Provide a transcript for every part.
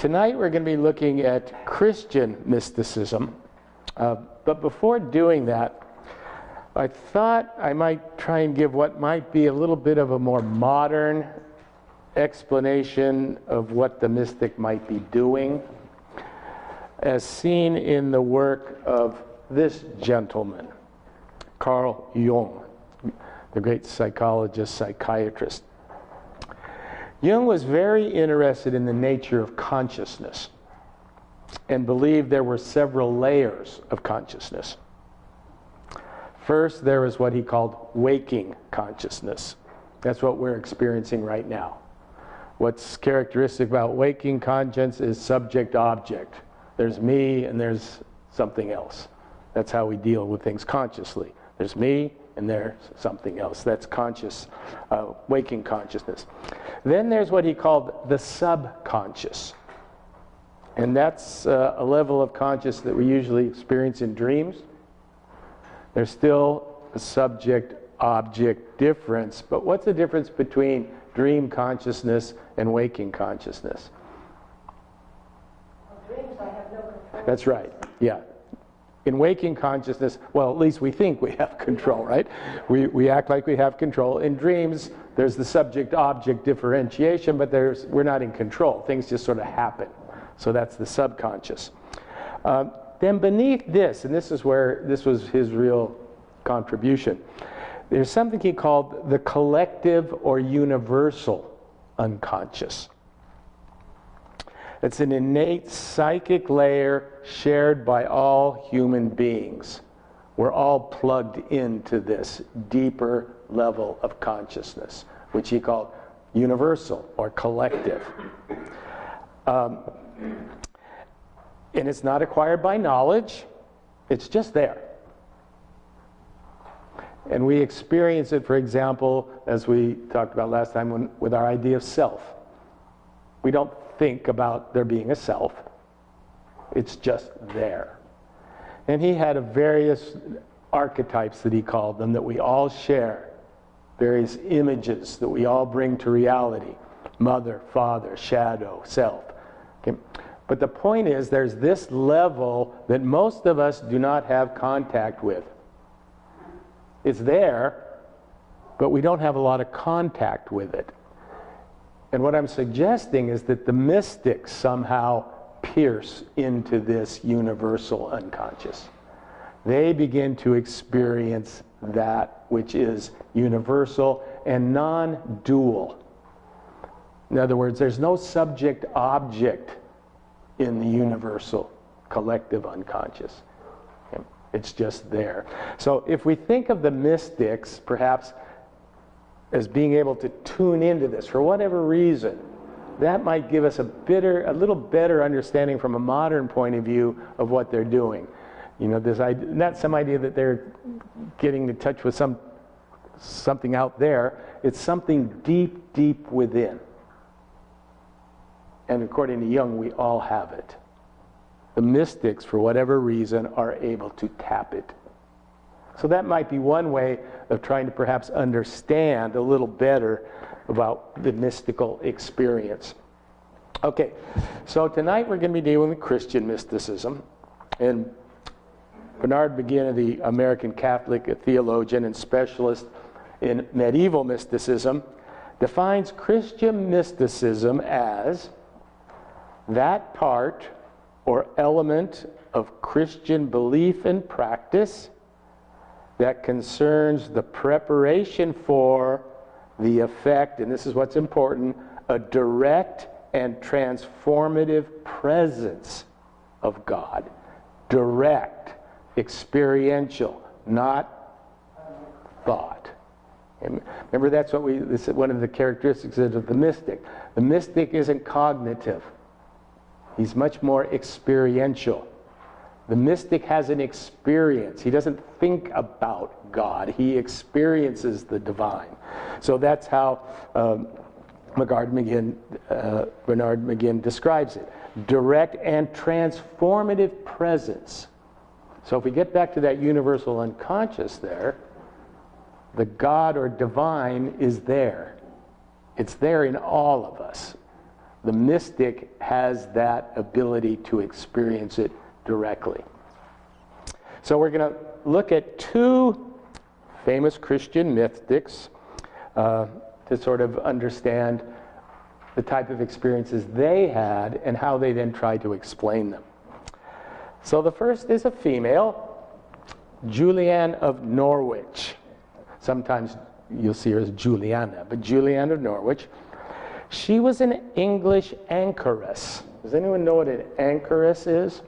Tonight we're going to be looking at Christian mysticism, but before doing that, I thought I might try and give what might be a little bit of a more modern explanation of what the mystic might be doing, as seen in the work of this gentleman, Carl Jung, the great psychologist, psychiatrist. Jung was very interested in the nature of consciousness and believed there were several layers of consciousness. First, there is what he called waking consciousness. That's what we're experiencing right now. What's characteristic about waking conscience is subject-object. There's me and there's something else. That's how we deal with things consciously. There's me and there's something else. That's conscious, waking consciousness. Then there's what he called the subconscious. And that's a level of consciousness that we usually experience in dreams. There's still a subject-object difference, but what's the difference between dream consciousness and waking consciousness? Well, dreams I have no control. That's right, yeah. In waking consciousness, well, at least we think we have control, right? We act like we have control. In dreams, there's the subject-object differentiation, but we're not in control. Things just sort of happen. So that's the subconscious. Then beneath this, and this was his real contribution, there's something he called the collective or universal unconscious. It's an innate psychic layer shared by all human beings. We're all plugged into this deeper level of consciousness, which he called universal or collective. And it's not acquired by knowledge, it's just there. And we experience it, for example, as we talked about last time, with our idea of self. We don't think about there being a self. It's just there. And he had various archetypes that he called them that we all share. Various images that we all bring to reality. Mother, father, shadow, self. Okay. But the point is there's this level that most of us do not have contact with. It's there, but we don't have a lot of contact with it. And what I'm suggesting is that the mystics somehow pierce into this universal unconscious. They begin to experience that which is universal and non-dual. In other words, there's no subject-object in the universal collective unconscious. It's just there. So if we think of the mystics, perhaps as being able to tune into this for whatever reason, that might give us a little better understanding from a modern point of view of what they're doing. You know, not some idea that they're getting in touch with something out there. It's something deep, deep within. And according to Jung, we all have it. The mystics, for whatever reason, are able to tap it. So that might be one way of trying to perhaps understand a little better about the mystical experience. Okay, so tonight we're going to be dealing with Christian mysticism. And Bernard McGinn, the American Catholic theologian and specialist in medieval mysticism, defines Christian mysticism as that part or element of Christian belief and practice that concerns the preparation for the effect, and this is what's important, a direct and transformative presence of God. Direct, experiential, not thought. And remember, this is one of the characteristics of the mystic. The mystic isn't cognitive. He's much more experiential. The mystic has an experience. He doesn't think about God. He experiences the divine. So that's how Bernard McGinn describes it. Direct and transformative presence. So if we get back to that universal unconscious there, the God or divine is there. It's there in all of us. The mystic has that ability to experience it directly. So we're going to look at two famous Christian mystics to sort of understand the type of experiences they had and how they then tried to explain them. So the first is a female, Julian of Norwich. Sometimes you'll see her as Juliana, but Julian of Norwich. She was an English anchoress. Does anyone know what an anchoress is?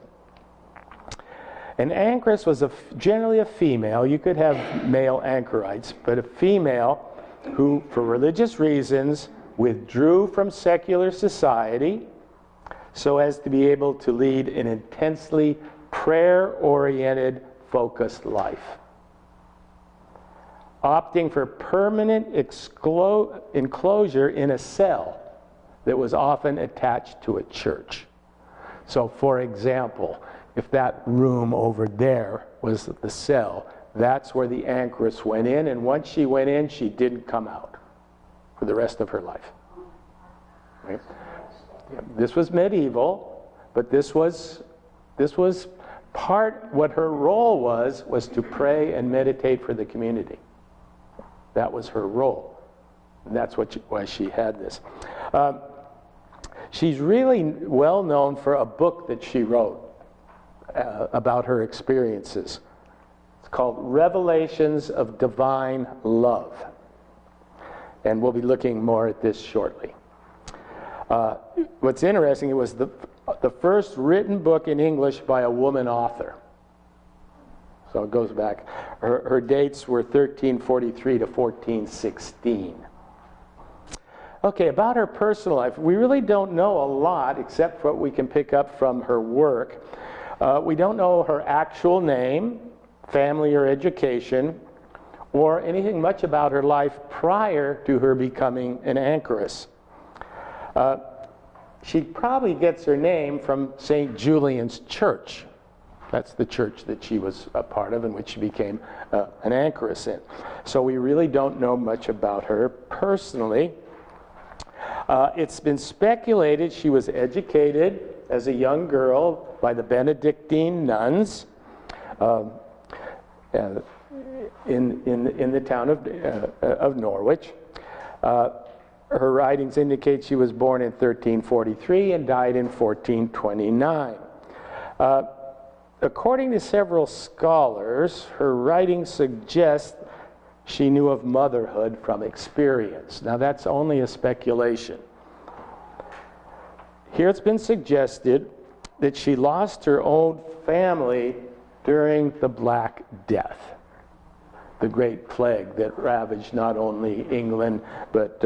An anchoress was generally a female. You could have male anchorites, but a female who, for religious reasons, withdrew from secular society so as to be able to lead an intensely prayer-oriented, focused life, opting for permanent enclosure in a cell that was often attached to a church. So, for example, if that room over there was the cell, that's where the anchoress went in, and once she went in, she didn't come out for the rest of her life. Right? This was medieval, but this was what her role was to pray and meditate for the community. That was her role. And that's why she had this. She's really well known for a book that she wrote about her experiences. It's called Revelations of Divine Love. And we'll be looking more at this shortly. What's interesting, it was the first written book in English by a woman author. So it goes back. Her dates were 1343 to 1416. Okay, about her personal life, we really don't know a lot except what we can pick up from her work. We don't know her actual name, family or education, or anything much about her life prior to her becoming an anchoress. She probably gets her name from St. Julian's Church. That's the church that she was a part of and which she became an anchoress in. So we really don't know much about her personally. It's been speculated she was educated as a young girl by the Benedictine nuns in the town of Norwich. Her writings indicate she was born in 1343 and died in 1429. According to several scholars, her writings suggest she knew of motherhood from experience. Now that's only a speculation. Here it's been suggested that she lost her own family during the Black Death, the Great Plague that ravaged not only England but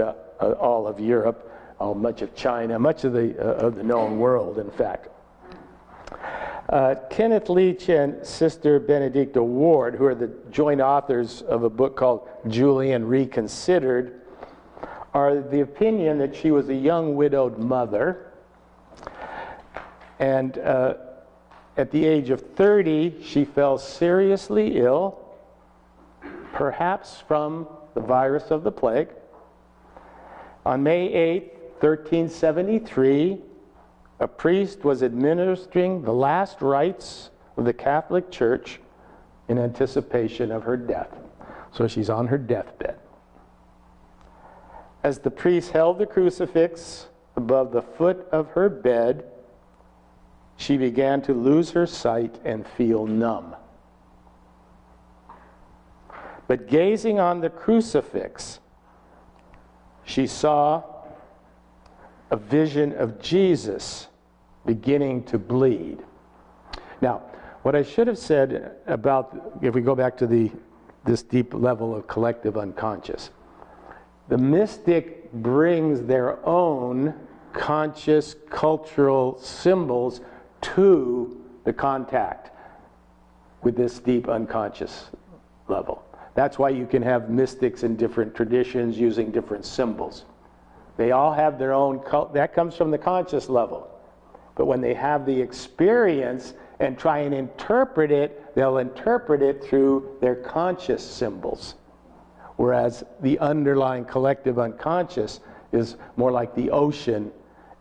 all of Europe, much of China, much of the known world, in fact. Kenneth Leach and Sister Benedicta Ward, who are the joint authors of a book called Julian Reconsidered, are the opinion that she was a young widowed mother, and at the age of 30 she fell seriously ill, perhaps from the virus of the plague. On May 8, 1373, a priest was administering the last rites of the Catholic Church in anticipation of her death. So she's on her deathbed. As the priest held the crucifix above the foot of her bed, she began to lose her sight and feel numb. But gazing on the crucifix, she saw a vision of Jesus beginning to bleed. Now, what I should have said about, if we go back to this deep level of collective unconscious, the mystic brings their own conscious cultural symbols to the contact with this deep unconscious level. That's why you can have mystics in different traditions using different symbols. They all have their own, that comes from the conscious level. But when they have the experience and try and interpret it, they'll interpret it through their conscious symbols. Whereas the underlying collective unconscious is more like the ocean,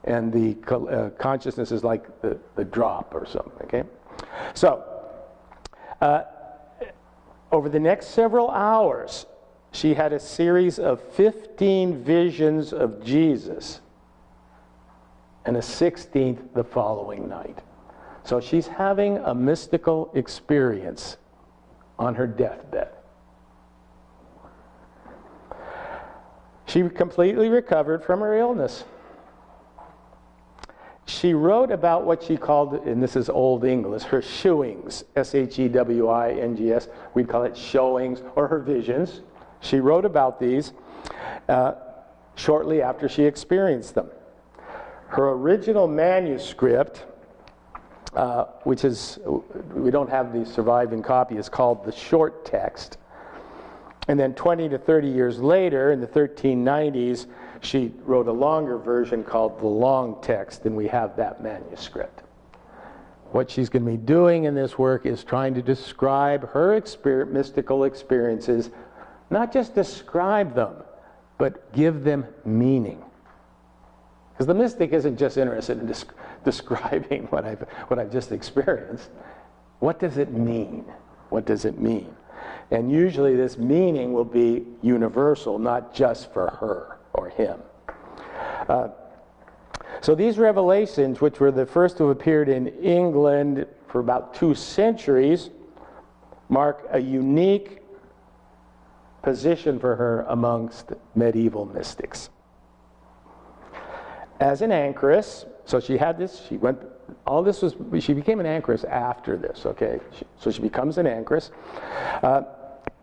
and the consciousness is like the drop or something, okay? So, over the next several hours, she had a series of 15 visions of Jesus, and a 16th the following night. So she's having a mystical experience on her deathbed. She completely recovered from her illness. She wrote about what she called, and this is Old English, her shewings, S-H-E-W-I-N-G-S. We'd call it showings, or her visions. She wrote about these shortly after she experienced them. Her original manuscript, which is, we don't have the surviving copy, is called the short text. And then 20 to 30 years later, in the 1390s, she wrote a longer version called the long text, and we have that manuscript. What she's going to be doing in this work is trying to describe her mystical experiences, not just describe them, but give them meaning. Because the mystic isn't just interested in describing what I've just experienced. What does it mean? What does it mean? And usually this meaning will be universal, not just for her or him. So these revelations, which were the first to have appeared in England for about 2 centuries, mark a unique position for her amongst medieval mystics. As an anchoress, so she had this, she became an anchoress after this, okay? So she becomes an anchoress.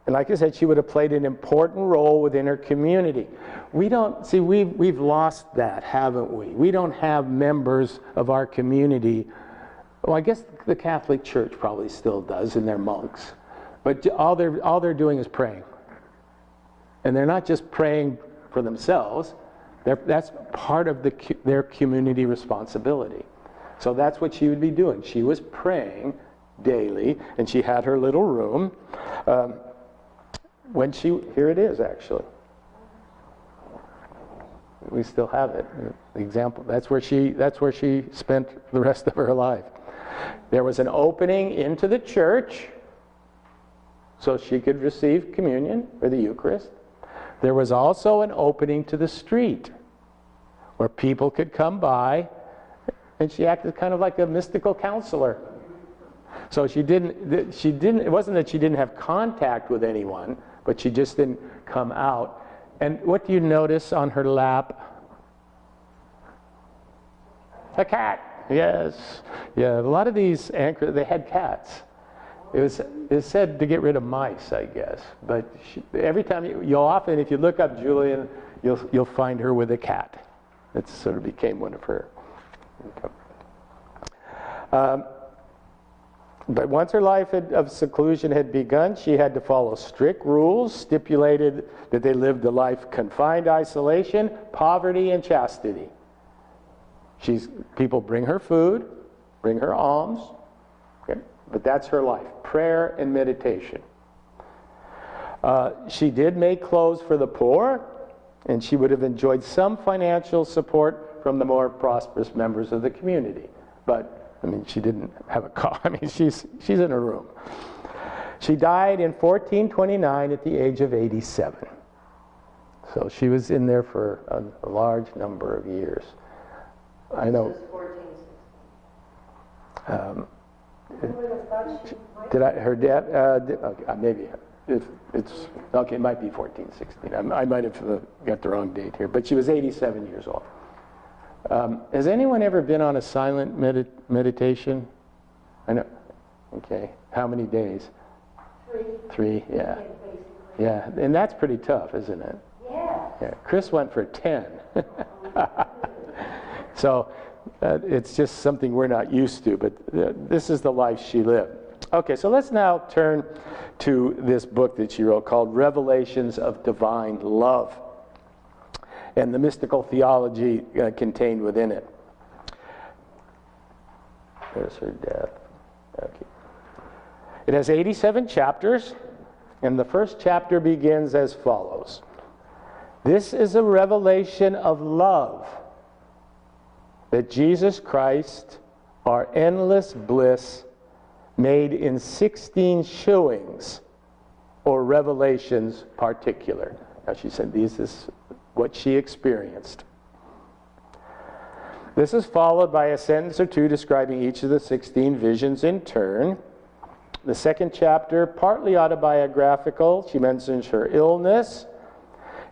And like I said, she would have played an important role within her community. We've lost that, haven't we? We don't have members of our community. Well, I guess the Catholic Church probably still does, and they're monks. But all they're doing is praying. And they're not just praying for themselves. That's part of their community responsibility. So that's what she would be doing. She was praying daily, and she had her little room. Here it is, actually. We still have it. The example. That's where she spent the rest of her life. There was an opening into the church, so she could receive communion or the Eucharist. There was also an opening to the street where people could come by, and she acted kind of like a mystical counselor. So it wasn't that she didn't have contact with anyone, but she just didn't come out. And what do you notice on her lap? A cat. Yes. Yeah, a lot of these anchors, they had cats. It's said to get rid of mice, I guess. But every time you'll often, if you look up Julian, you'll find her with a cat. It sort of became one of her. But once her life of seclusion had begun, she had to follow strict rules, stipulated that they lived a life confined isolation, poverty, and chastity. People bring her food, bring her alms, okay? But that's her life, prayer and meditation. She did make clothes for the poor, and she would have enjoyed some financial support from the more prosperous members of the community. But I mean, she didn't have a car. I mean, she's in her room. She died in 1429 at the age of 87. So she was in there for a large number of years. I know. Her dad? Okay, maybe. It's okay. It might be 1416. I might have got the wrong date here, but she was 87 years old. Has anyone ever been on a silent meditation? I know. Okay. How many days? 3. Yeah. Yeah. And that's pretty tough, isn't it? Yeah. Chris went for 10. So it's just something we're not used to, but this is the life she lived. Okay, so let's now turn to this book that she wrote called Revelations of Divine Love, and the mystical theology contained within it. There's her death. Okay. It has 87 chapters, and the first chapter begins as follows. This is a revelation of love. that Jesus Christ, our endless bliss, made in 16 showings or revelations particular. Now she said this is what she experienced. This is followed by a sentence or two describing each of the 16 visions in turn. The second chapter, partly autobiographical, she mentions her illness,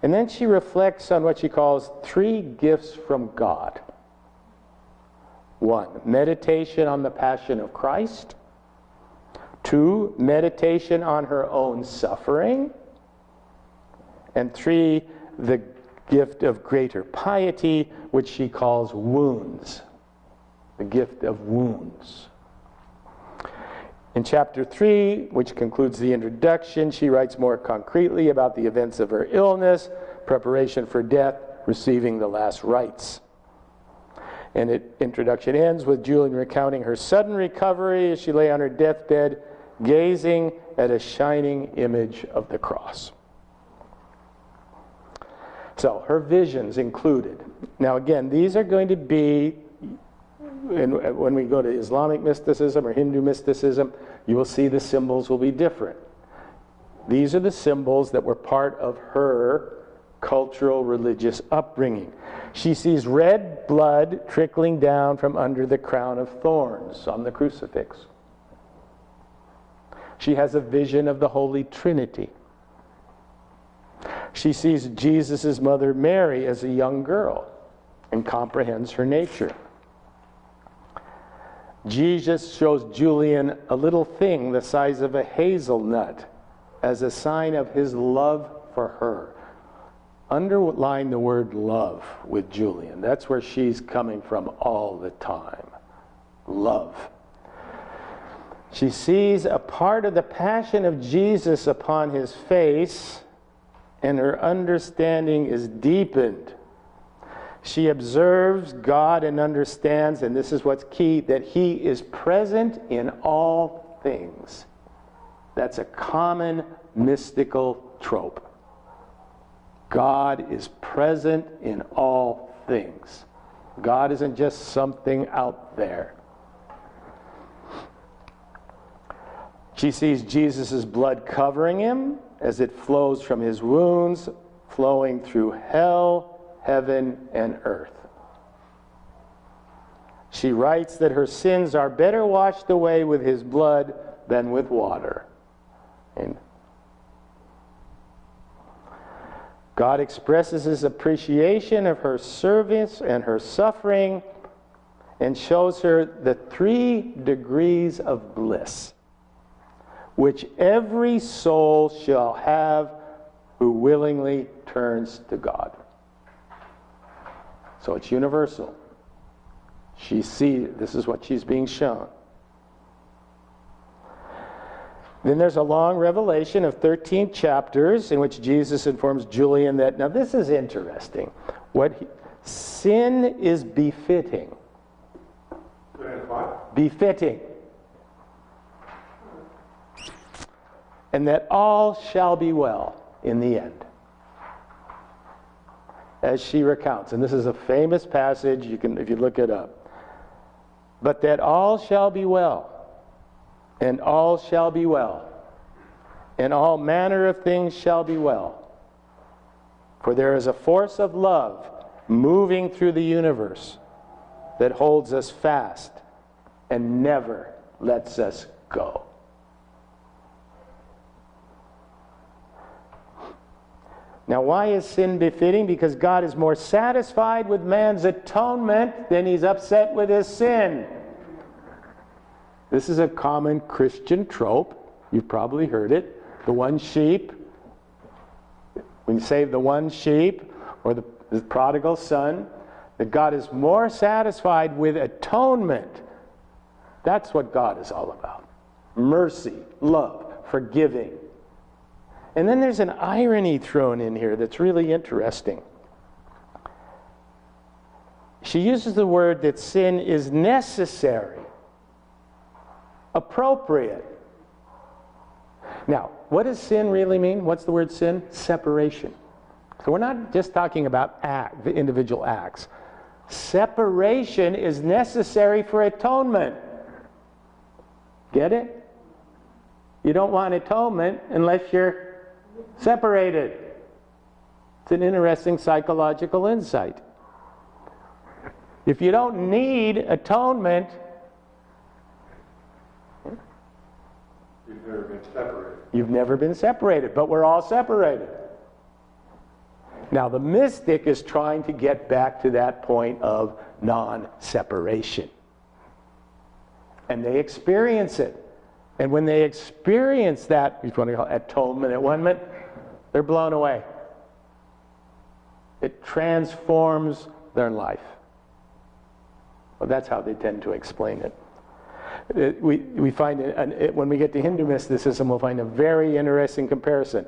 and then she reflects on what she calls 3 gifts from God. 1, meditation on the Passion of Christ. 2, meditation on her own suffering. And 3, the gift of greater piety, which she calls wounds. The gift of wounds. In chapter 3, which concludes the introduction, she writes more concretely about the events of her illness, preparation for death, receiving the last rites. And the introduction ends with Julian recounting her sudden recovery as she lay on her deathbed, gazing at a shining image of the cross. So her visions included. Now again, these are going to be, when we go to Islamic mysticism or Hindu mysticism, you will see the symbols will be different. These are the symbols that were part of her cultural religious upbringing. She sees red blood trickling down from under the crown of thorns on the crucifix. She has a vision of the Holy Trinity. She sees Jesus' mother Mary as a young girl and comprehends her nature. Jesus shows Julian a little thing the size of a hazelnut as a sign of his love for her. Underline the word love with Julian. That's where she's coming from all the time. Love. She sees a part of the passion of Jesus upon his face, and her understanding is deepened. She observes God and understands, and this is what's key, that he is present in all things. That's a common mystical trope. God is present in all things. God isn't just something out there. She sees Jesus' blood covering him as it flows from his wounds, flowing through hell, heaven, and earth. She writes that her sins are better washed away with his blood than with water. And God expresses his appreciation of her service and her suffering and shows her the 3 degrees of bliss, which every soul shall have who willingly turns to God. So it's universal. This is what she's being shown. Then there's a long revelation of 13 chapters in which Jesus informs Julian that, now this is interesting, sin is befitting. What? Befitting. And that all shall be well in the end. As she recounts, and this is a famous passage, you can, if you look it up. But that all shall be well, and all shall be well, and all manner of things shall be well. For there is a force of love moving through the universe that holds us fast and never lets us go. Now, why is sin befitting? Because God is more satisfied with man's atonement than he's upset with his sin. This is a common Christian trope. You've probably heard it. The one sheep. When you save the one sheep, or the prodigal son, that God is more satisfied with atonement. That's what God is all about. Mercy, love, forgiving. And then there's an irony thrown in here that's really interesting. She uses the word that sin is necessary, appropriate. Now, what does sin really mean? What's the word sin? Separation. So we're not just talking about the individual acts. separation is necessary for atonement. Get it? You don't want atonement unless you're separated. It's an interesting psychological insight. If you don't need atonement, you've never been separated. You've never been separated, but we're all separated. Now, the mystic is trying to get back to that point of non-separation. And they experience it. And when they experience that, if you want to call it atonement at one minute, they're blown away. It transforms their life. Well, that's how they tend to explain it. We find when we get to Hindu mysticism, we'll find a very interesting comparison.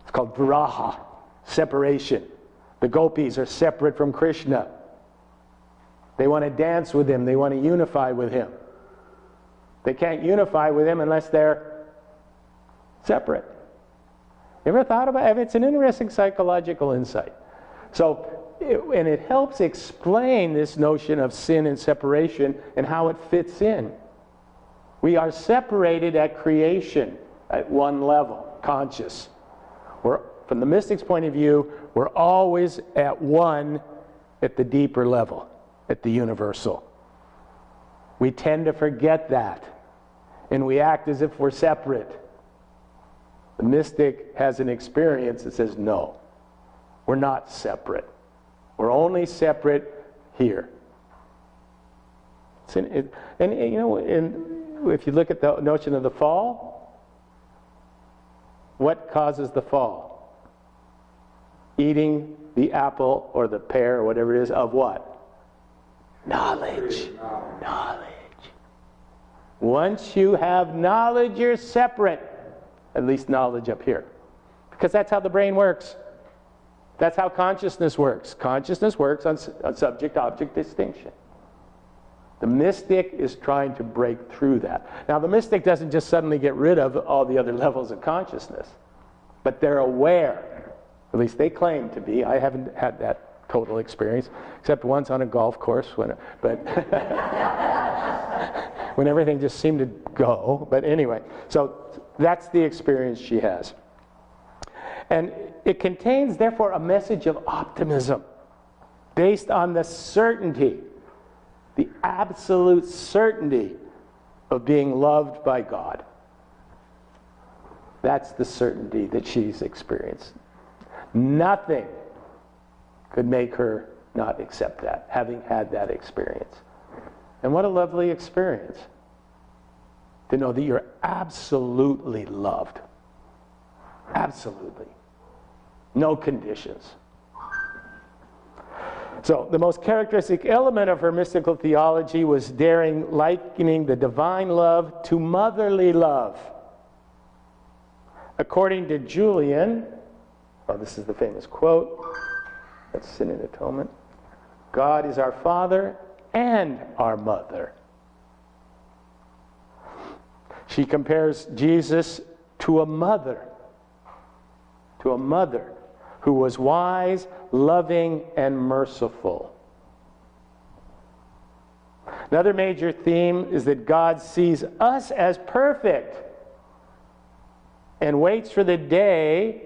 It's called viraha, separation. The gopis are separate from Krishna. They want to dance with him. They want to unify with him. They can't unify with him unless they're separate. You ever thought about it? It's an interesting psychological insight. And it helps explain this notion of sin and separation and how it fits in. We are separated at creation at one level, conscious. From the mystic's point of view, we're always at one at the deeper level, at the universal. We tend to forget that, and we act as if we're separate. The mystic has an experience that says, no, we're not separate. We're only separate here. And you know, if you look at the notion of the fall, what causes the fall? Eating the apple or the pear or whatever it is of what? Knowledge. Knowledge. Once you have knowledge, you're separate. At least knowledge up here. Because that's how the brain works. That's how consciousness works. Consciousness works on subject-object distinction. The mystic is trying to break through that. Now, the mystic doesn't just suddenly get rid of all the other levels of consciousness, but they're aware. At least they claim to be. I haven't had that total experience, except once on a golf course, when everything just seemed to go. But anyway, so that's the experience she has. And it contains, therefore, a message of optimism based on the certainty, the absolute certainty of being loved by God. That's the certainty that she's experienced. Nothing could make her not accept that, having had that experience. And what a lovely experience to know that you're absolutely loved. Absolutely. No conditions. So the most characteristic element of her mystical theology was likening the divine love to motherly love. According to Julian, this is the famous quote, that's Sin and Atonement, God is our Father and our Mother. She compares Jesus to a mother who was wise, loving, and merciful. Another major theme is that God sees us as perfect and waits for the day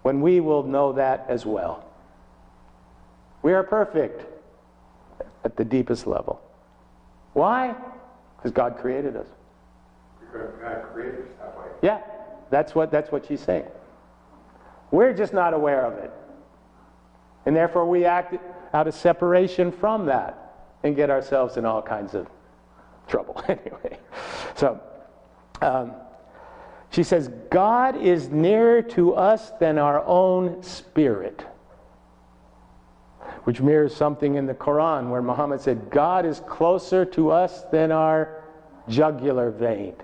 when we will know that as well. We are perfect at the deepest level. Why? Because God created us. Because God created us that way. Yeah, that's what she's saying. We're just not aware of it. And therefore we act out of separation from that and get ourselves in all kinds of trouble. Anyway, so she says, God is nearer to us than our own spirit. Which mirrors something in the Quran where Muhammad said, God is closer to us than our jugular vein.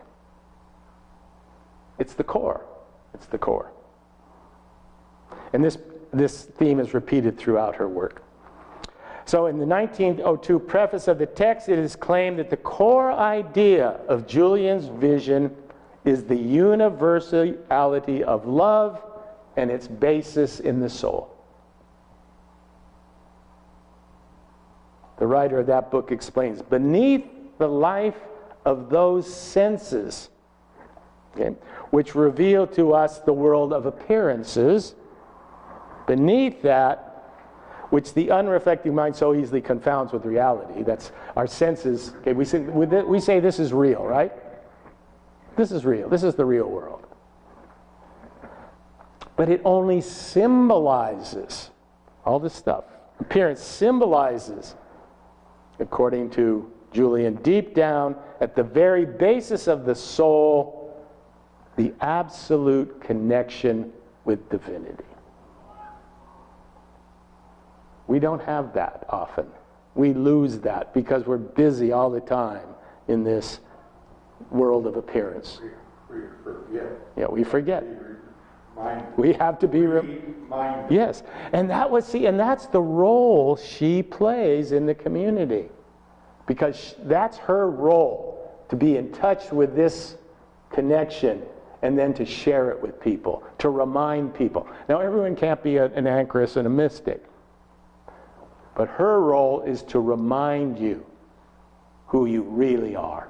It's the core. It's the core. And this theme is repeated throughout her work. So in the 1902 preface of the text, it is claimed that the core idea of Julian's vision is the universality of love and its basis in the soul. the writer of that book explains, beneath the life of those senses, okay, which reveal to us the world of appearances, beneath that, which the unreflecting mind so easily confounds with reality, that's our senses, okay, we say this is real, right? This is real. This is the real world. But it only symbolizes all this stuff. Appearance symbolizes, according to Julian, deep down at the very basis of the soul, the absolute connection with divinity. We don't have that often. We lose that because we're busy all the time in this world of appearance. We forget. Yeah, we forget. Mind. We have to be Mind. yes, and that's the role she plays in the community, because that's her role, to be in touch with this connection and then to share it with people, to remind people. Now, everyone can't be an anchoress and a mystic, but her role is to remind you who you really are.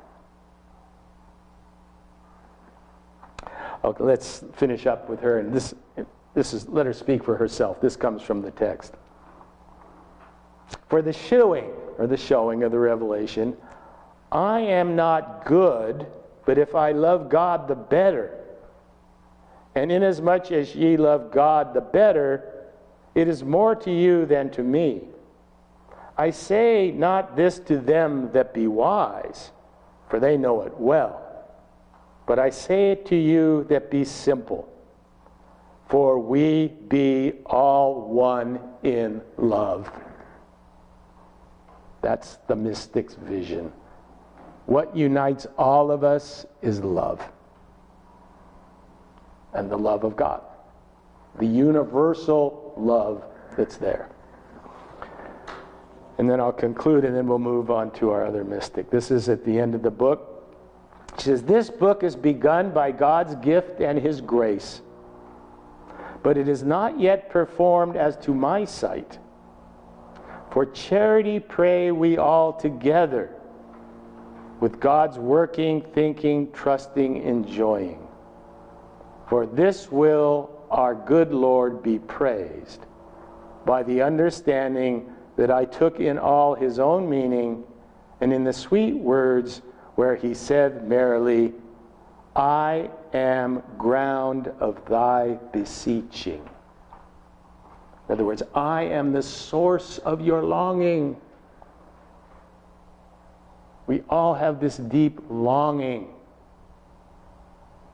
Okay, let's finish up with her, and this is, let her speak for herself. This comes from the text. For the shewing, or the showing of the revelation, I am not good, but if I love God the better, and inasmuch as ye love God the better, it is more to you than to me. I say not this to them that be wise, for they know it well. But I say it to you that be simple, for we be all one in love. That's the mystic's vision. What unites all of us is love. And the love of God. The universal love that's there. And then I'll conclude, and then we'll move on to our other mystic. This is at the end of the book. She says, this book is begun by God's gift and his grace, but it is not yet performed as to my sight. For charity pray we all together, with God's working, thinking, trusting, enjoying. For this will our good Lord be praised, by the understanding that I took in all his own meaning, and in the sweet words where he said merrily, I am ground of thy beseeching. In other words, I am the source of your longing. We all have this deep longing.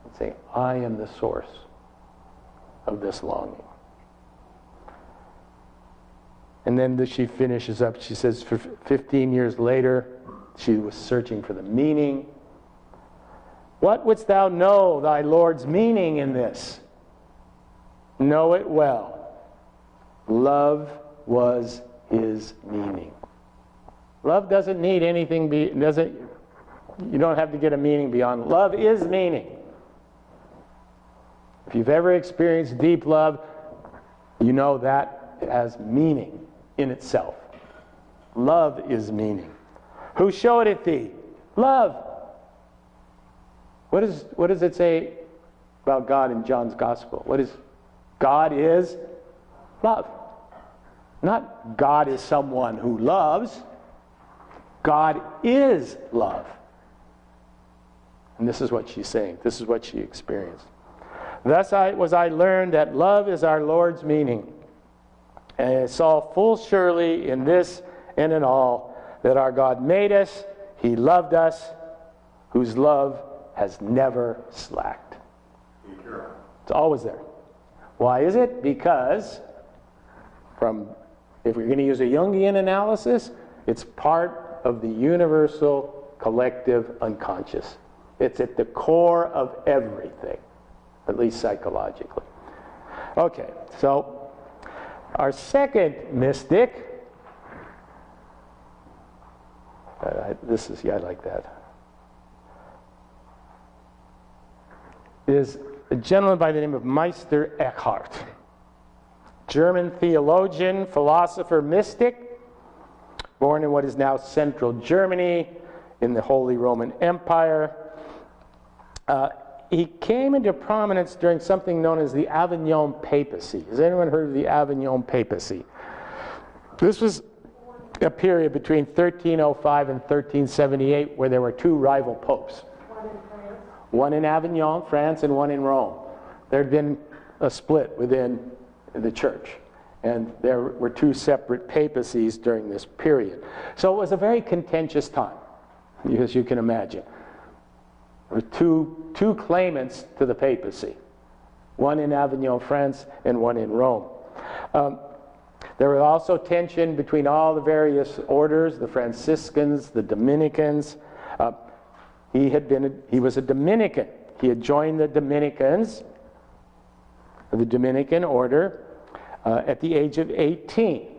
Let's say, I am the source of this longing. And then she finishes up, she says, for 15 years later, she was searching for the meaning. What wouldst thou know thy Lord's meaning in this? Know it well. Love was his meaning. Love doesn't need anything, you don't have to get a meaning beyond. Love is meaning. If you've ever experienced deep love, you know that it has meaning in itself. Love is meaning. Who showed it thee? Love. What does it say about God in John's Gospel? God is love. Not God is someone who loves. God is love. And this is what she's saying. This is what she experienced. Thus I learned that love is our Lord's meaning. And I saw full surely in this and in all that our God made us, he loved us, whose love has never slacked. It's always there. Why is it? Because if we're going to use a Jungian analysis, it's part of the universal collective unconscious. It's at the core of everything, at least psychologically. Okay, so our second mystic, I like that, is a gentleman by the name of Meister Eckhart, German theologian, philosopher, mystic, born in what is now central Germany in the Holy Roman Empire. He came into prominence during something known as the Avignon Papacy. Has anyone heard of the Avignon Papacy? This was a period between 1305 and 1378 where there were two rival popes. One in France. One in Avignon, France, and one in Rome. There had been a split within the church, and there were two separate papacies during this period. So it was a very contentious time, as you can imagine. There were two claimants to the papacy, one in Avignon, France, and one in Rome. There was also tension between all the various orders, the Franciscans, the Dominicans. He was a Dominican. He had joined the Dominicans, the Dominican order, at the age of 18.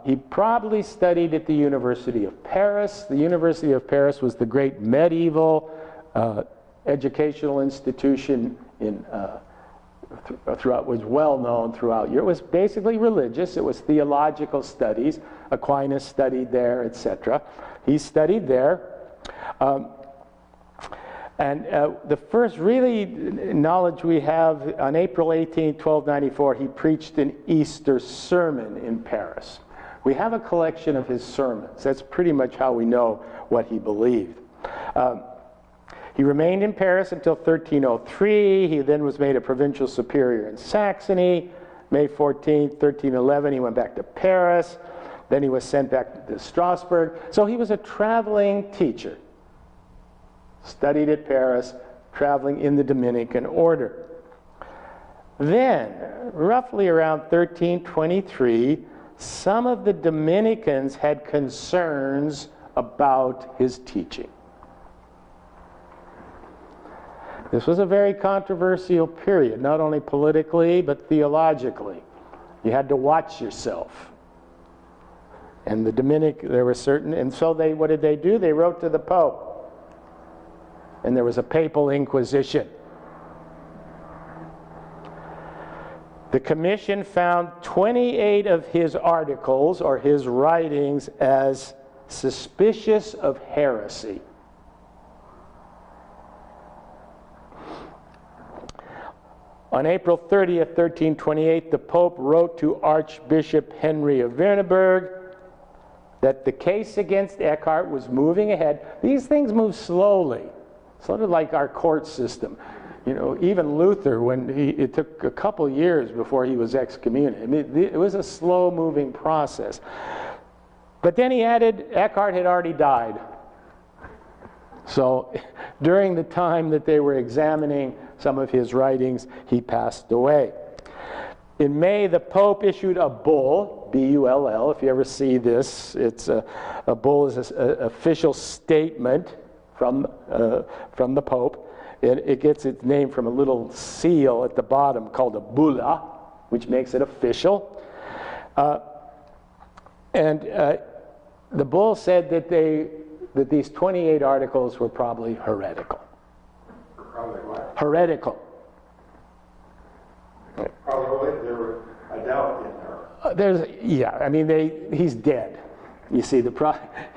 He probably studied at the University of Paris. The University of Paris was the great medieval educational institution was well known throughout Europe. It was basically religious. It was theological studies. Aquinas studied there, etc. He studied there. The first really knowledge we have, on April 18, 1294, he preached an Easter sermon in Paris. We have a collection of his sermons. That's pretty much how we know what he believed. He remained in Paris until 1303. He then was made a provincial superior in Saxony. May 14, 1311, he went back to Paris. Then he was sent back to Strasbourg. So he was a traveling teacher. Studied at Paris, traveling in the Dominican order. Then, roughly around 1323, some of the Dominicans had concerns about his teaching. This was a very controversial period, not only politically, but theologically. You had to watch yourself. And there were certain, and so what did they do? They wrote to the Pope. And there was a papal inquisition. The commission found 28 of his articles, or his writings, as suspicious of heresy. On April 30th, 1328, the Pope wrote to Archbishop Henry of Wurtemberg that the case against Eckhart was moving ahead. These things move slowly, sort of like our court system. You know, even Luther, it took a couple years before he was excommunicated. I mean, it was a slow-moving process. But then he added, Eckhart had already died. So during the time that they were examining some of his writings, he passed away. In May, the Pope issued a bull, B-U-L-L. If you ever see this, a bull is an official statement from the Pope. It gets its name from a little seal at the bottom called a bulla, which makes it official. The bull said that these 28 articles were probably heretical. Probably what? Heretical. Probably there was a doubt in there. I mean, he's dead. You see,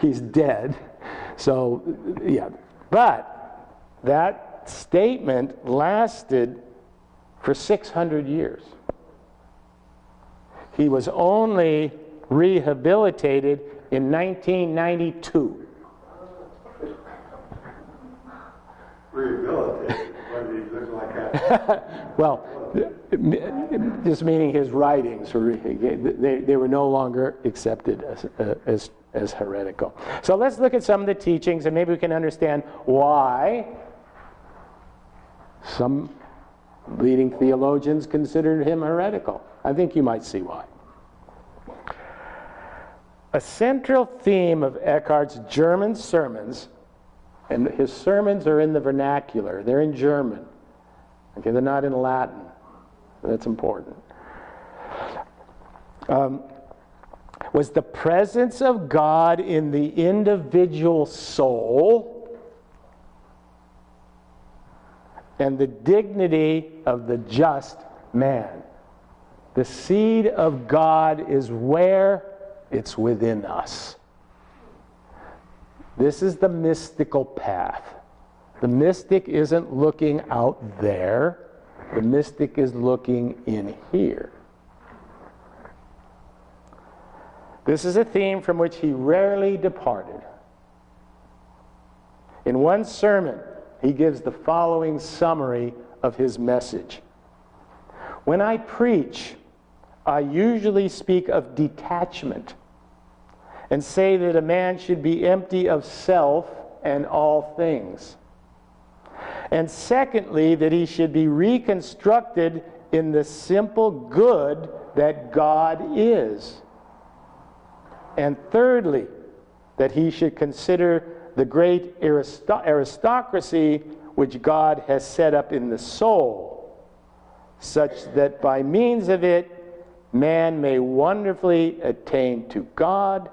he's dead. So, yeah. But that statement lasted for 600 years. He was only rehabilitated in 1992. Rehabilitated? What did he look like that? Well, just meaning his writings they were no longer accepted as heretical. So let's look at some of the teachings, and maybe we can understand why some leading theologians considered him heretical. I think you might see why. A central theme of Eckhart's German sermons, and his sermons are in the vernacular, they're in German. Okay, they're not in Latin. That's important. Was the presence of God in the individual soul and the dignity of the just man. The seed of God is where? it's within us. This is the mystical path. The mystic isn't looking out there. The mystic is looking in here. This is a theme from which he rarely departed. In one sermon, he gives the following summary of his message. When I preach, I usually speak of detachment and say that a man should be empty of self and all things. And secondly, that he should be reconstructed in the simple good that God is. And thirdly, that he should consider the great aristocracy which God has set up in the soul, such that by means of it, man may wonderfully attain to God,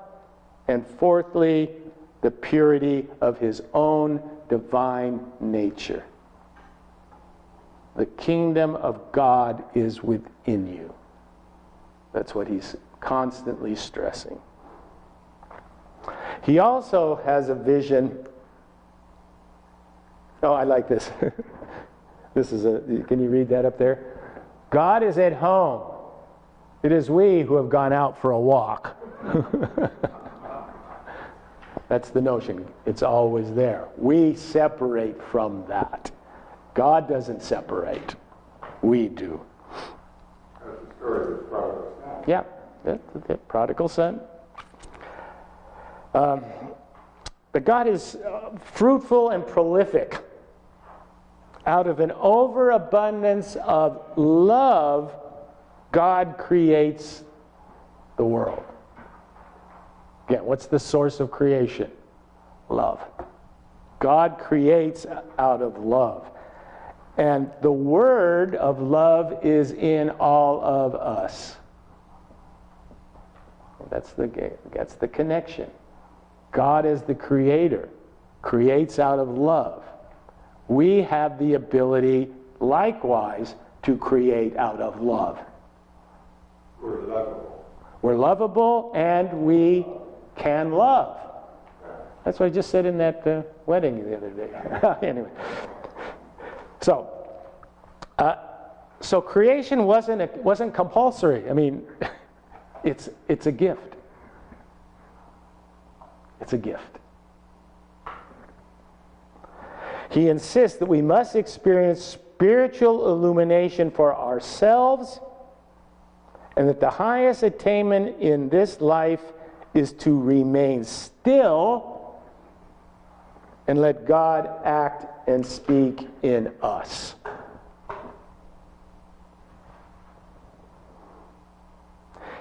and fourthly, the purity of his own divine nature. The kingdom of God is within you. That's what he's constantly stressing. He also has a vision. Oh, I like this. Can you read that up there? God is at home. It is we who have gone out for a walk. That's the notion. It's always there. We separate from that. God doesn't separate. We do. That's the story of the prodigal son. Yeah, the prodigal son. But God is fruitful and prolific. Out of an overabundance of love, God creates the world. Again, what's the source of creation? Love. God creates out of love. And the word of love is in all of us. That's the connection. God as the creator creates out of love. We have the ability, likewise, to create out of love. We're lovable. We're lovable and we can love. That's what I just said in that wedding the other day. Anyway. So creation wasn't compulsory. I mean, it's a gift. It's a gift. He insists that we must experience spiritual illumination for ourselves, and that the highest attainment in this life is to remain still and let God act and speak in us.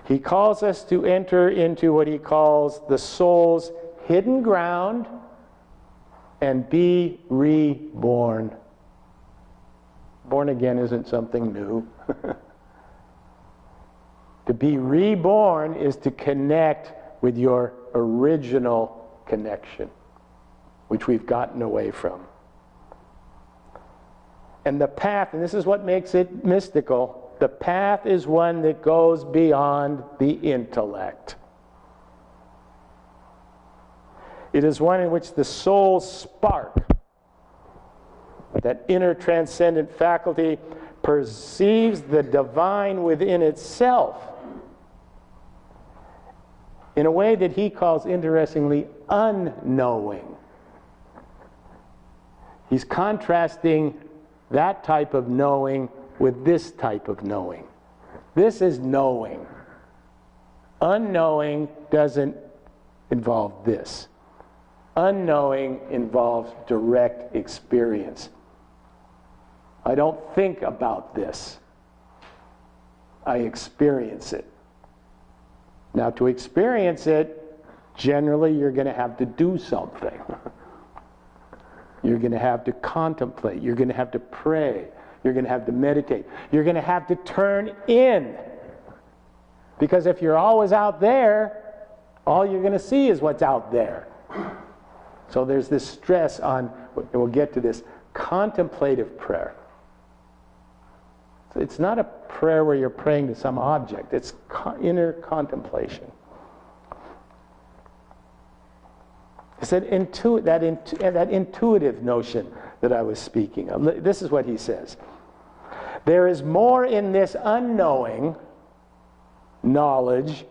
He calls us to enter into what he calls the soul's hidden ground and be reborn. Born again isn't something new. To be reborn is to connect with your original connection, which we've gotten away from. And the path, and this is what makes it mystical, the path is one that goes beyond the intellect. It is one in which the soul's spark, that inner transcendent faculty, perceives the divine within itself in a way that he calls, interestingly, unknowing. He's contrasting that type of knowing with this type of knowing. This is knowing. Unknowing doesn't involve this. Unknowing involves direct experience. I don't think about this. I experience it. Now, to experience it, generally you're going to have to do something. You're going to have to contemplate. You're going to have to pray. You're going to have to meditate. You're going to have to turn in. Because if you're always out there, all you're going to see is what's out there. So there's this stress on, and we'll get to this, contemplative prayer. So it's not a prayer where you're praying to some object. It's inner contemplation. It's that intuitive notion that I was speaking of. This is what he says. There is more in this unknowing knowledge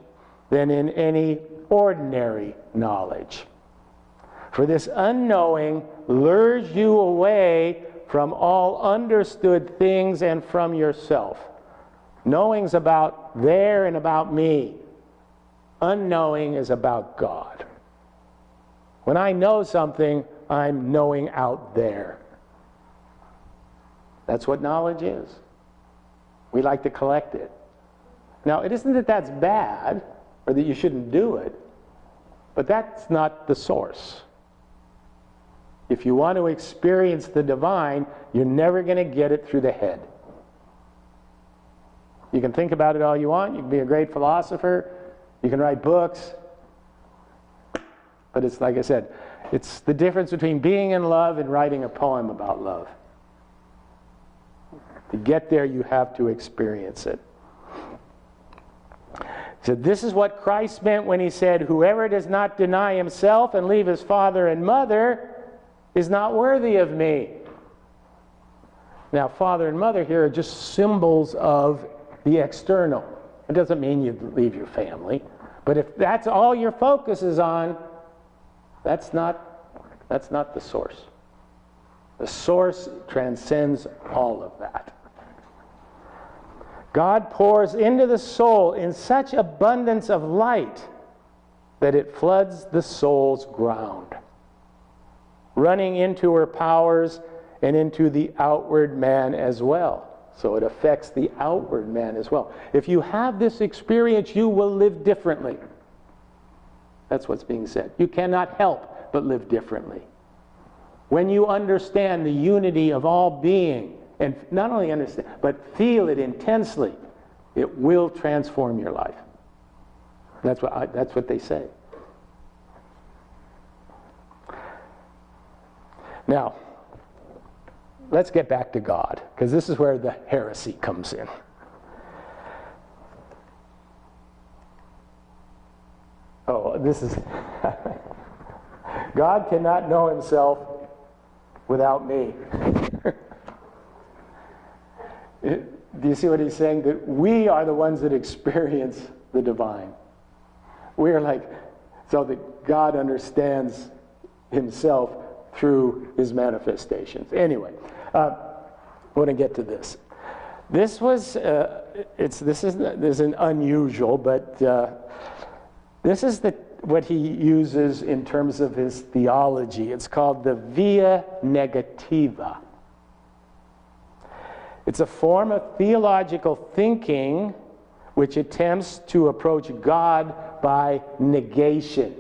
than in any ordinary knowledge. For this unknowing lures you away from all understood things and from yourself. Knowing's about there and about me. Unknowing is about God. When I know something, I'm knowing out there. That's what knowledge is. We like to collect it. Now, it isn't that that's bad or that you shouldn't do it, but that's not the source. If you want to experience the divine, you're never going to get it through the head. You can think about it all you want. You can be a great philosopher. You can write books. But it's like I said, it's the difference between being in love and writing a poem about love. To get there, you have to experience it. So this is what Christ meant when he said, whoever does not deny himself and leave his father and mother is not worthy of me. Now, father and mother here are just symbols of the external. It doesn't mean you leave your family. But if that's all your focus is on, that's not the source. The source transcends all of that. God pours into the soul in such abundance of light that it floods the soul's ground, running into her powers and into the outward man as well. So it affects the outward man as well. If you have this experience, you will live differently. That's what's being said. You cannot help but live differently. When you understand the unity of all being, and not only understand, but feel it intensely, it will transform your life. That's what they say. Now, let's get back to God, because this is where the heresy comes in. Oh, this is... God cannot know himself without me. Do you see what he's saying? That we are the ones that experience the divine. We are like, so that God understands himself through his manifestations. Anyway, I want to get to this. This was, this isn't unusual, but this is what he uses in terms of his theology. It's called the Via Negativa. It's a form of theological thinking which attempts to approach God by negation.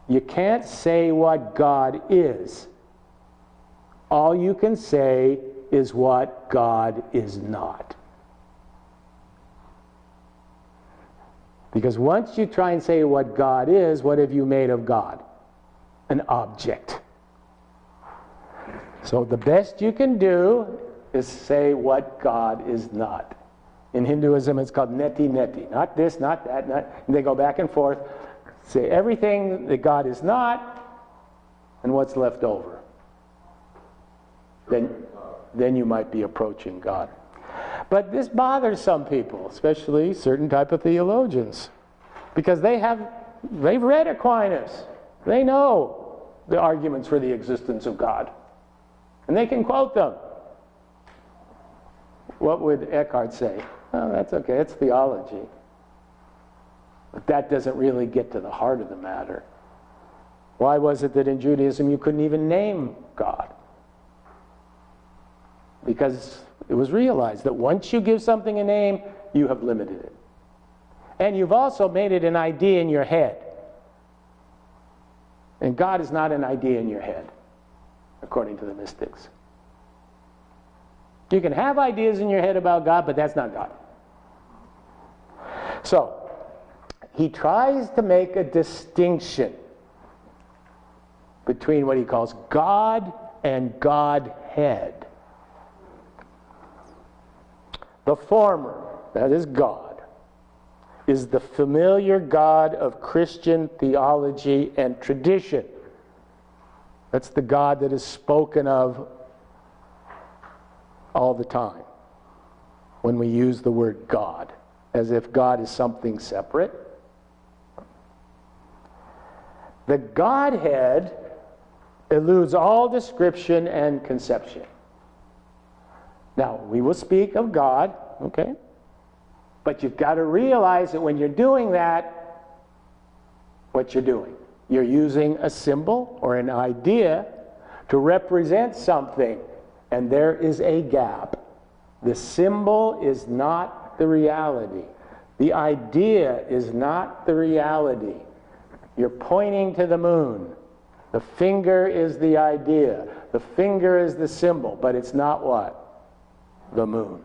You can't say what God is. All you can say is what God is not. Because once you try and say what God is, what have you made of God? An object. So the best you can do is say what God is not. In Hinduism, it's called neti neti. Not this, not that, not... And they go back and forth. Say everything that God is not, and what's left over. Then you might be approaching God. But this bothers some people, especially certain type of theologians, because they've read Aquinas. They know the arguments for the existence of God. And they can quote them. What would Eckhart say? Oh, that's okay, it's theology. But that doesn't really get to the heart of the matter. Why was it that in Judaism you couldn't even name God? Because it was realized that once you give something a name, you have limited it. And you've also made it an idea in your head. And God is not an idea in your head, according to the mystics. You can have ideas in your head about God, but that's not God. So, he tries to make a distinction between what he calls God and Godhead. The former, that is God, is the familiar God of Christian theology and tradition. That's the God that is spoken of all the time when we use the word God, as if God is something separate. The Godhead eludes all description and conception. Now, we will speak of God, okay? But you've got to realize that when you're doing that, what you're doing. You're using a symbol or an idea to represent something, and there is a gap. The symbol is not the reality. The idea is not the reality. You're pointing to the moon. The finger is the idea. The finger is the symbol, but it's not what? The moon.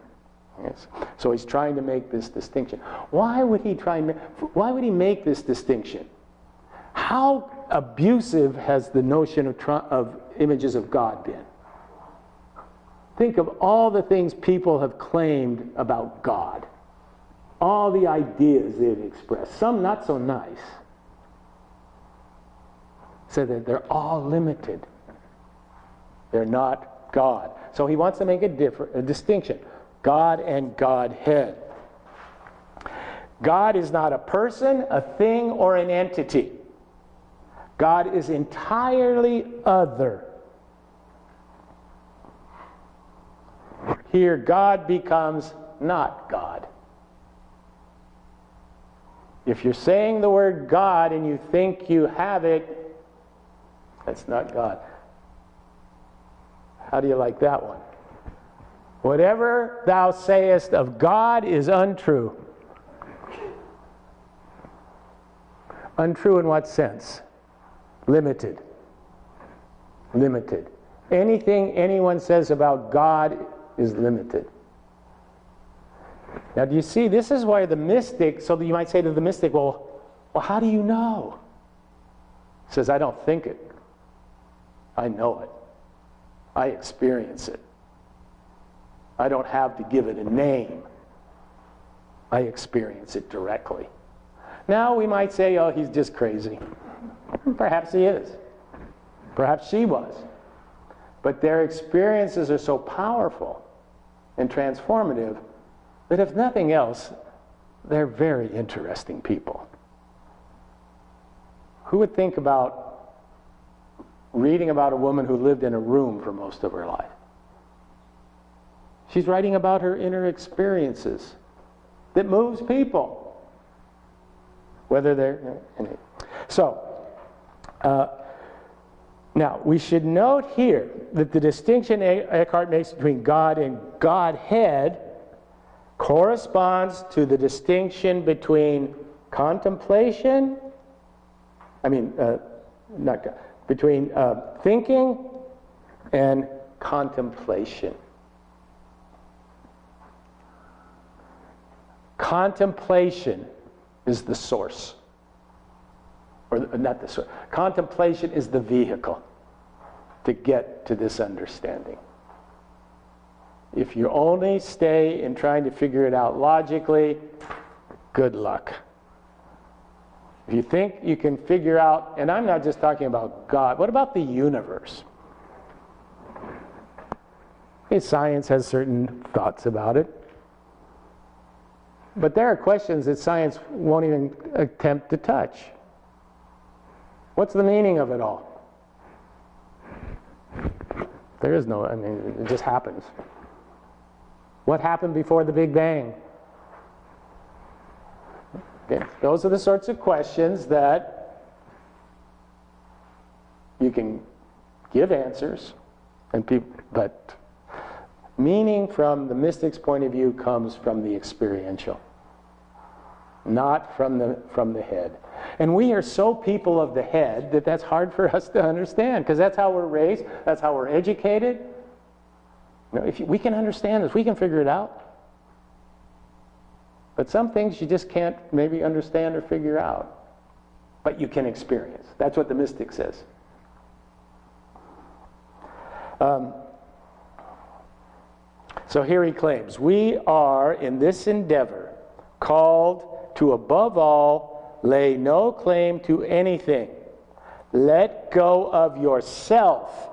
Yes. So he's trying to make this distinction. Why would he make this distinction? How abusive has the notion of images of God been? Think of all the things people have claimed about God. All the ideas they've expressed. Some not so nice. So that they're all limited. They're not God. So he wants to make a distinction. God and Godhead. God is not a person, a thing, or an entity. God is entirely other. Here, God becomes not God. If you're saying the word God and you think you have it, that's not God. How do you like that one? Whatever thou sayest of God is untrue. Untrue in what sense? Limited. Limited. Anything anyone says about God is limited. Now, do you see, this is why the mystic, so that you might say to the mystic, well, how do you know? He says, I don't think it. I know it. I experience it. I don't have to give it a name. I experience it directly. Now we might say, oh, he's just crazy. Perhaps he is. Perhaps she was. But their experiences are so powerful and transformative that if nothing else, they're very interesting people. Who would think about reading about a woman who lived in a room for most of her life? She's writing about her inner experiences that moves people. Whether they're... So, now, we should note here that the distinction Eckhart makes between God and Godhead corresponds to the distinction between contemplation, between thinking and contemplation. Contemplation is the source. Or not the source. Contemplation is the vehicle to get to this understanding. If you only stay in trying to figure it out logically, good luck. If you think you can figure out, and I'm not just talking about God, what about the universe? Science has certain thoughts about it. But there are questions that science won't even attempt to touch. What's the meaning of it all? There is no, it just happens. What happened before the Big Bang? Okay. Those are the sorts of questions that you can give answers, but meaning from the mystic's point of view comes from the experiential, not from the head. And we are so people of the head that that's hard for us to understand, because that's how we're raised, that's how we're educated. If we can understand this, we can figure it out. But some things you just can't maybe understand or figure out. But you can experience. That's what the mystic says. So here he claims, we are in this endeavor called to above all lay no claim to anything. Let go of yourself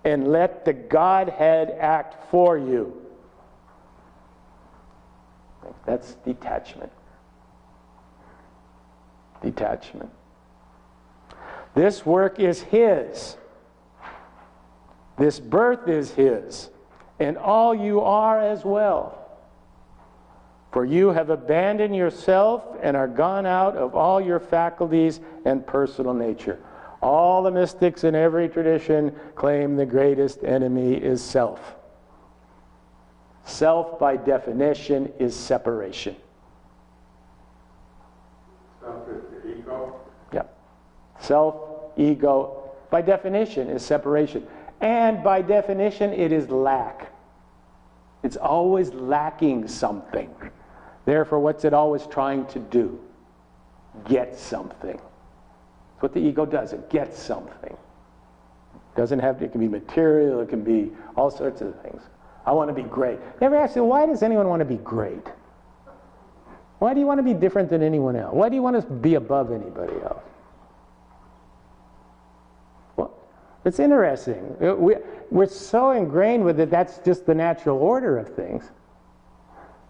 and let the Godhead act for you. That's detachment. Detachment. This work is His. This birth is His, and all you are as well. For you have abandoned yourself and are gone out of all your faculties and personal nature. All the mystics in every tradition claim the greatest enemy is self. Self, by definition, is separation. Self is the ego. Yeah. Self, ego, by definition, is separation. And by definition, it is lack. It's always lacking something. Therefore, what's it always trying to do? Get something. That's what the ego does. It gets something. It doesn't have to, it can be material, it can be all sorts of things. I want to be great. Never asked you, why does anyone want to be great? Why do you want to be different than anyone else? Why do you want to be above anybody else? Well, it's interesting. We're so ingrained with it, that's just the natural order of things.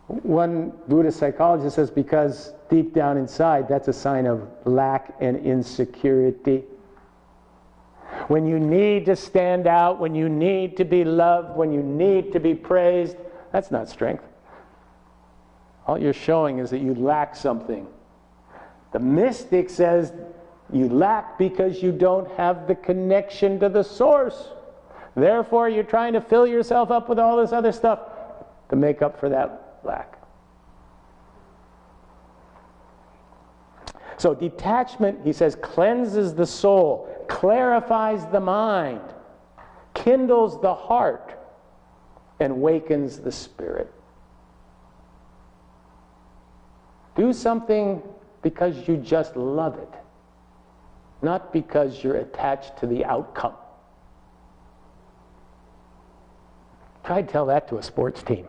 One Buddhist psychologist says because deep down inside, that's a sign of lack and insecurity. When you need to stand out, when you need to be loved, when you need to be praised, that's not strength. All you're showing is that you lack something. The mystic says you lack because you don't have the connection to the source. Therefore, you're trying to fill yourself up with all this other stuff to make up for that lack. So detachment, he says, cleanses the soul, clarifies the mind, kindles the heart, and wakens the spirit. Do something because you just love it, not because you're attached to the outcome. Try to tell that to a sports team.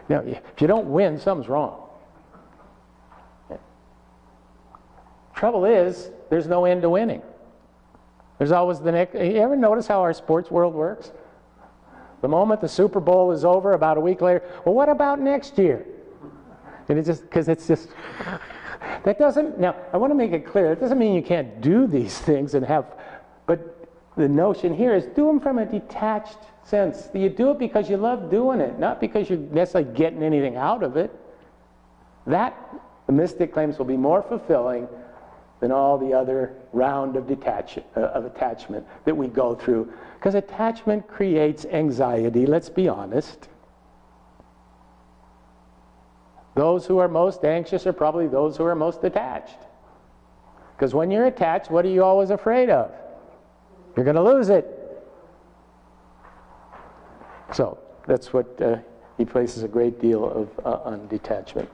Now, if you don't win, something's wrong. Trouble is, there's no end to winning. There's always the next. You ever notice how our sports world works? The moment the Super Bowl is over, about a week later, well, what about next year? And it's just, because it's just, that doesn't, now, I want to make it clear, that doesn't mean you can't do these things and have, but the notion here is do them from a detached sense. You do it because you love doing it, not because you're necessarily getting anything out of it. That, the mystic claims, will be more fulfilling than all the other round of attachment that we go through. Because attachment creates anxiety, let's be honest. Those who are most anxious are probably those who are most attached. Because when you're attached, what are you always afraid of? You're going to lose it. So that's what he places a great deal of on detachment.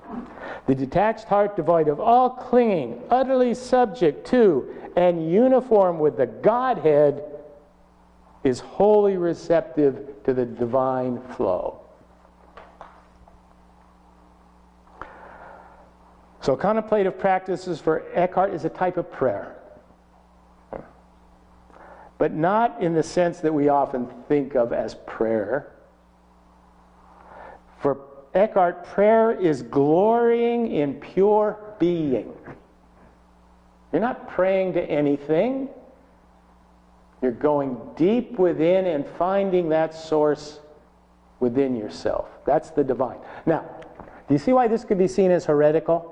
The detached heart, devoid of all clinging, utterly subject to and uniform with the Godhead, is wholly receptive to the divine flow. So contemplative practices for Eckhart is a type of prayer. But not in the sense that we often think of as prayer. For Eckhart, prayer is glorying in pure being. You're not praying to anything. You're going deep within and finding that source within yourself. That's the divine. Now, do you see why this could be seen as heretical?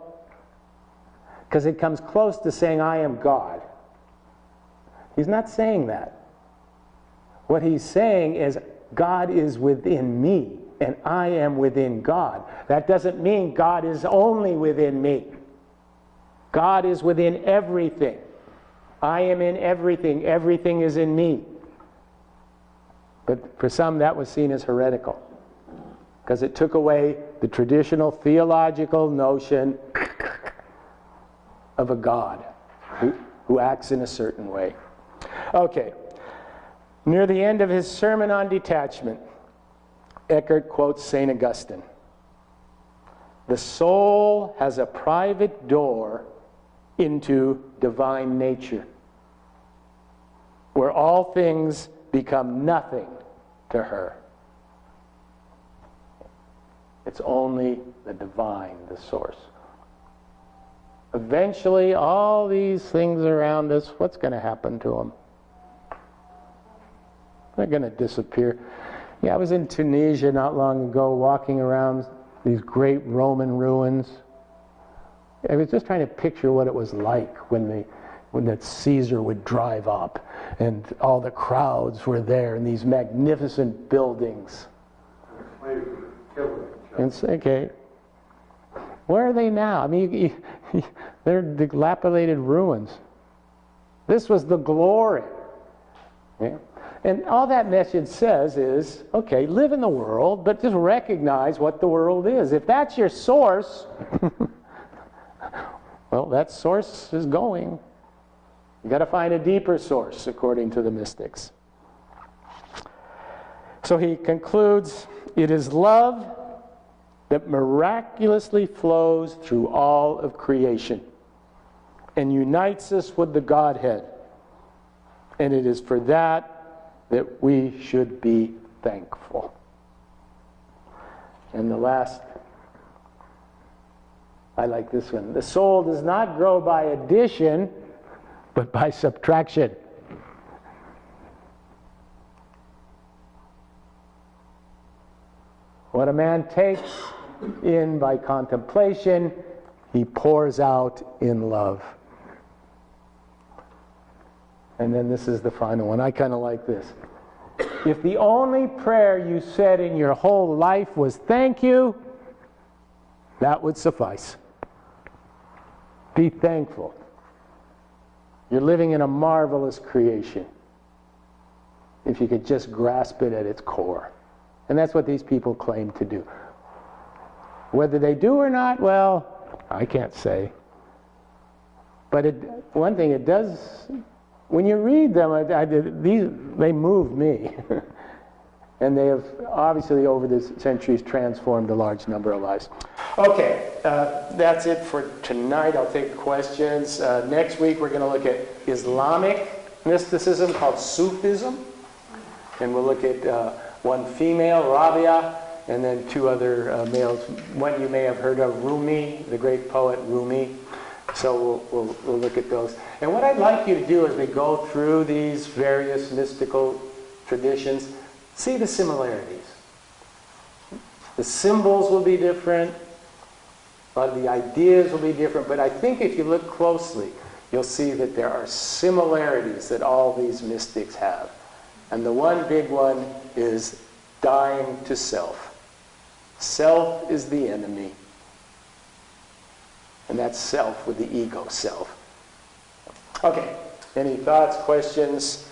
Because it comes close to saying, I am God. He's not saying that. What he's saying is, God is within me, and I am within God. That doesn't mean God is only within me. God is within everything. I am in everything. Everything is in me. But for some, that was seen as heretical, because it took away the traditional theological notion of a God who acts in a certain way. Okay. Near the end of his sermon on detachment, Eckhart quotes St. Augustine. The soul has a private door into divine nature, where all things become nothing to her. It's only the divine, the source. Eventually, all these things around us, what's going to happen to them? They're going to disappear. Yeah, I was in Tunisia not long ago, walking around these great Roman ruins. I was just trying to picture what it was like when that Caesar would drive up and all the crowds were there in these magnificent buildings. And it's okay. Where are they now? I mean, they're dilapidated ruins. This was the glory. Yeah? And all that message says is, okay, live in the world, but just recognize what the world is. If that's your source, well, that source is going. You've got to find a deeper source, according to the mystics. So he concludes, it is love that miraculously flows through all of creation and unites us with the Godhead. And it is for that we should be thankful. And the last, I like this one. The soul does not grow by addition, but by subtraction. What a man takes in by contemplation, he pours out in love. And then this is the final one. I kind of like this. If the only prayer you said in your whole life was thank you, that would suffice. Be thankful. You're living in a marvelous creation. If you could just grasp it at its core. And that's what these people claim to do. Whether they do or not, well, I can't say. But one thing it does, when you read them, they move me. And they have obviously over the centuries transformed a large number of lives. Okay, that's it for tonight. I'll take questions. Next week we're going to look at Islamic mysticism called Sufism. And we'll look at one female, Rabia, and then two other males. One you may have heard of, Rumi, the great poet Rumi. So we'll look at those. And what I'd like you to do as we go through these various mystical traditions, see the similarities. The symbols will be different. A lot of the ideas will be different. But I think if you look closely, you'll see that there are similarities that all these mystics have. And the one big one is dying to self. Self is the enemy. And that's self with the ego self. Okay, any thoughts, questions?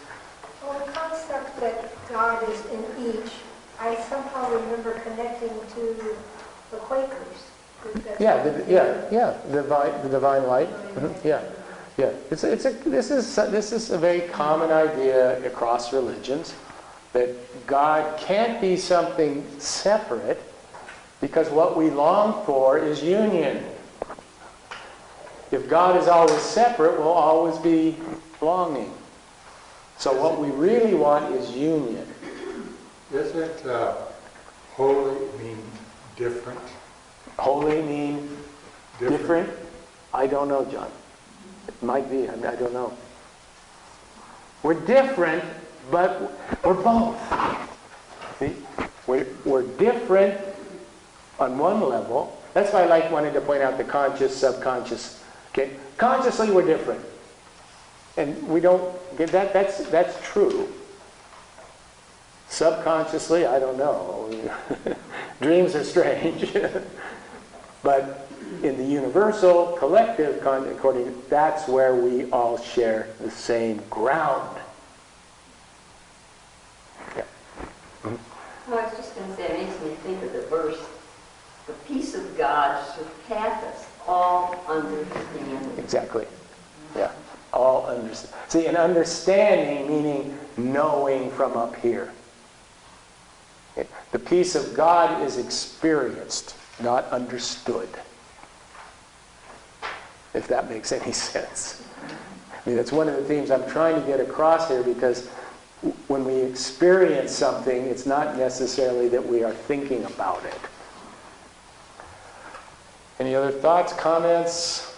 Well, the concept that God is in each, I somehow remember connecting to the Quakers. The divine light. Mm-hmm. Yeah. This is a very common idea across religions, that God can't be something separate, because what we long for is union. If God is always separate, we'll always be longing. So what we really want is union. Doesn't holy mean different? Holy mean different? I don't know, John. It might be. I don't know. We're different, but we're both. See? We're different on one level. That's why I wanted to point out the conscious, subconscious. Okay? Consciously, we're different. And we don't get that. That's true. Subconsciously, I don't know. Dreams are strange. But in the universal, collective, that's where we all share the same ground. Yeah. Mm-hmm. Well, I was just going to say, it makes me think of the verse, the peace of God surpasseth all understanding. Exactly. Yeah. All understand. See, an understanding meaning knowing from up here. The peace of God is experienced. not understood. If that makes any sense. I mean, that's one of the themes I'm trying to get across here, because when we experience something, it's not necessarily that we are thinking about it. Any other thoughts, comments?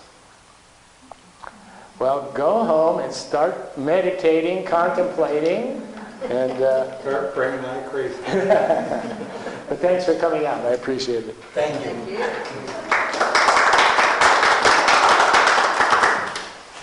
Well, go home and start meditating, contemplating, and Start praying like crazy. but thanks for coming out. I appreciate it. Thank you. Thank you.